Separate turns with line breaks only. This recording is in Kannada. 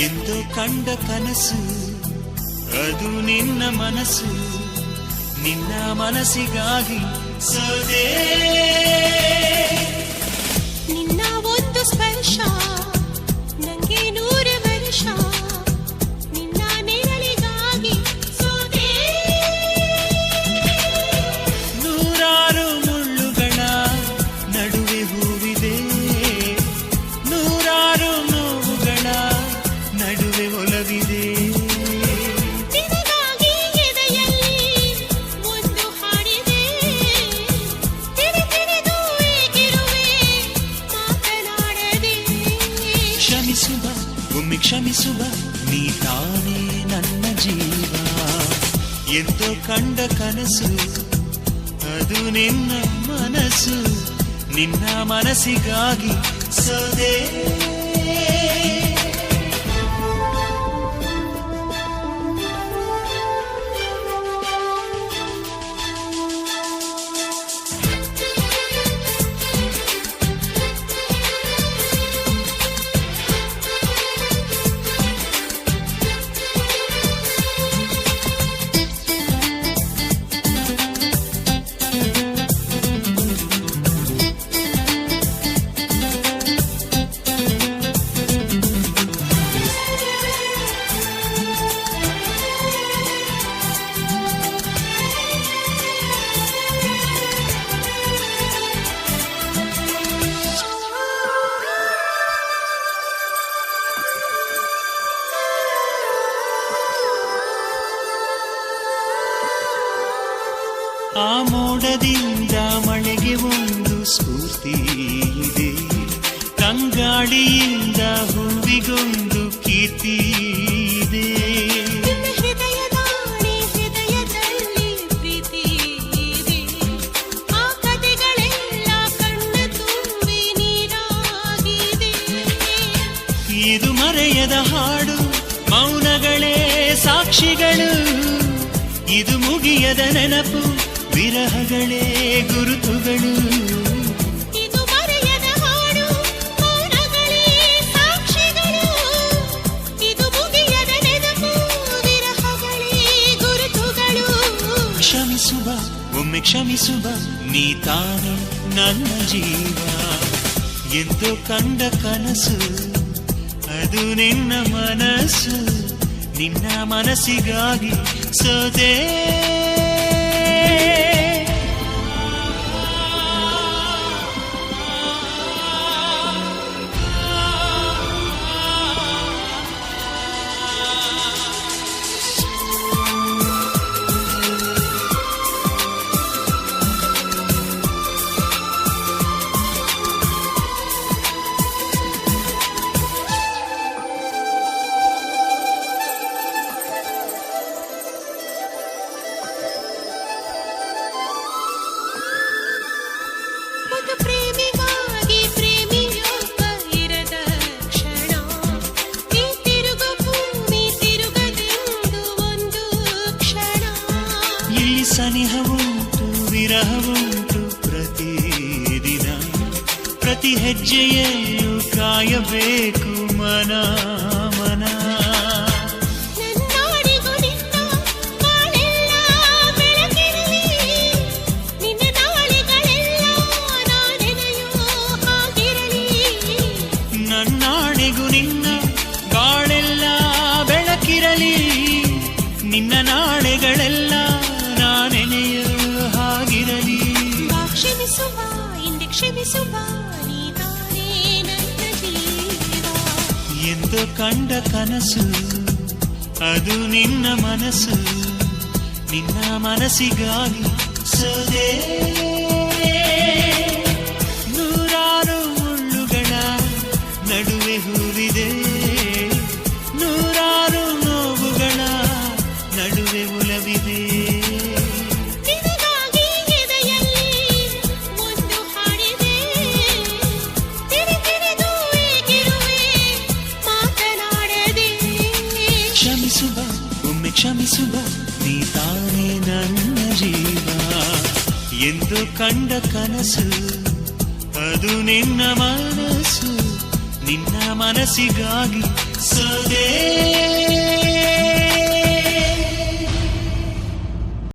ಎಂದು ಕಂಡ ಕನಸು ಅದು ನಿನ್ನ ಮನಸ್ಸು, ನಿನ್ನ ಮನಸ್ಸಿಗಾಗಿ ಸೋದೆ.
ನಿನ್ನ ಒಂದು ಸ್ಪರ್ಶ ನಂಗೆ 100 ವರ್ಷ, ನಿನ್ನ ನೆರಳಿಗಾಗಿ ಸೋದೆ.
ನೂರಾರು ಮುಳ್ಳುಗಳ ನಡುವೆ ಹೂವಿದೆ, ನೂರಾರು ನೋವುಗಳ ನಡುವೆ ಒಲವಿದೆ.
ನಿನಗಾಗಿ ಎದೆಯಲ್ಲಿ ಒಂದು ಹಾಡಿದೆ, ತಿರಿದು ಏಗಿರುವೆ ಮಾತನಾಡದೆ.
ಕ್ಷಮಿಸುವ ಒಮ್ಮೆ ಕ್ಷಮಿಸುವ, ನೀ ತಾನೇ ನನ್ನ ಜೀವ. ಎಂದೋ ಕಂಡ ಕನಸು ಅದು ನಿನ್ನ ಮನಸ್ಸು, ನಿನ್ನ ಮನಸ್ಸಿಗಾಗಿ ಸೋದೆ. ಆ ಮೋಡದಿಂದ ಮಳೆಗೆ ಒಂದು ಸ್ಫೂರ್ತಿ ಇದೆ, ತಂಗಾಳಿಯಿಂದ ಹೂವಿಗೊಂದು ಕೀರ್ತಿ ಇದೆ.
ನಿನ್ನ ಹೃದಯದಾಣೆ ಹೃದಯದಲ್ಲಿ ಪ್ರೀತಿ ಇದೆ, ಆ ಕಥೆಗಳೆಲ್ಲ ಕಣ್ಣ ತುಂಬಿ ನೀರಾಗಿದೆ.
ಇದು ಮರೆಯದ ಹಾಡು, ಮೌನಗಳೇ ಸಾಕ್ಷಿಗಳು. ಇದು ಮುಗಿಯದ ನೆನಪು, ವಿರಹಗಳೇ ಗುರುತುಗಳು.
ಇದು ಮರೆಯದ ಹಾಡು, ಮೌನಗಳೇ ಸಾಕ್ಷಿಗಳು. ಇದು ಮುಗಿಯದ ನೆನಪು, ವಿರಹಗಳೇ ಗುರುತುಗಳು.
ಕ್ಷಮಿಸುವ ಒಮ್ಮೆ ಕ್ಷಮಿಸುವ, ನೀ ತಾನೇ ನನ್ನ ಜೀವ. ಎಂದು ಕಂಡ ಕನಸು ಅದು ನಿನ್ನ ಮನಸ್ಸು, ನಿನ್ನ ಮನಸ್ಸಿಗಾಗಿ ಸೋದೆ.
ಒಂದು ಪ್ರೇಮಿಗಾಗಿ ಪ್ರೇಮಿಯೊಬ್ಬ ಇರದ ಕ್ಷಣ, ಈ ತಿರುಗು ಭೂಮಿ ತಿರುಗದೆಂದು ಒಂದು ಕ್ಷಣ.
ಇಲ್ಲಿ ಸನಿಹವುಂಟು ವಿರಹವುಂಟು ಪ್ರತಿದಿನ, ಪ್ರತಿ ಹೆಜ್ಜೆಯಲ್ಲೂ ಕಾಯಬೇಕು ಮನ ಮನ.
ನನ್ನಾಡಿಗೂ ನಿನ್ನ ಬಾಳೆಲ್ಲ ಬೆಳಕಿರಲಿ, ನಿನ್ನ ನಾಳೆಗಳೆಲ್ಲ ನಾನೆನೆಯೋ ಹಾಗಿರಲಿ.
ನನ್ನಾಣೆಗೂ ನಿನ್ನ ಬಾಳೆಲ್ಲ ಬೆಳಕಿರಲಿ, ನಿನ್ನ ನಾಳೆಗಳೆಲ್ಲ ನಾನೆನೆಯೋ ಹಾಗಿರಲಿ.
ಬಾ ಕ್ಷಮಿಸುವ ಇಂದೆ ಕ್ಷಮಿಸುವ, ನೀ ತಾನೇ ನನ್ನ ಜೀವ.
ಎಂದು ಕಂಡ ಕನಸು ಅದು ನಿನ್ನ ಮನಸ್ಸು, ನಿನ್ನ ಮನಸ್ಸಿಗಾಗಿ ಸೋದೆ. ನೂರಾರು ಮುಳ್ಳುಗಳ ನಡುವೆ ಹೂವಿದೆ, ನೂರಾರು ನೋವುಗಳ ನಡುವೆ ಒಲವಿದೆ.
ನಿನಗಾಗಿ ಎದೆಯಲ್ಲಿ ಒಂದು ಹಾಡಿದೆ, ತಿರಿದು ಏಗಿರುವೆ ಮಾತನಾಡದೆ.
ಕ್ಷಮಿಸುವ ಒಮ್ಮೆ ಕ್ಷಮಿಸುವ, ನೀ ತಾನೇ ನನ್ನ ಜೀವ. ಎಂದು ಕಂಡ ಕನಸು ಅದು ನಿನ್ನ ಮನಸ್ಸು, ನಿನ್ನ ಮನಸ್ಸಿಗಾಗಿ ಸೋದೆ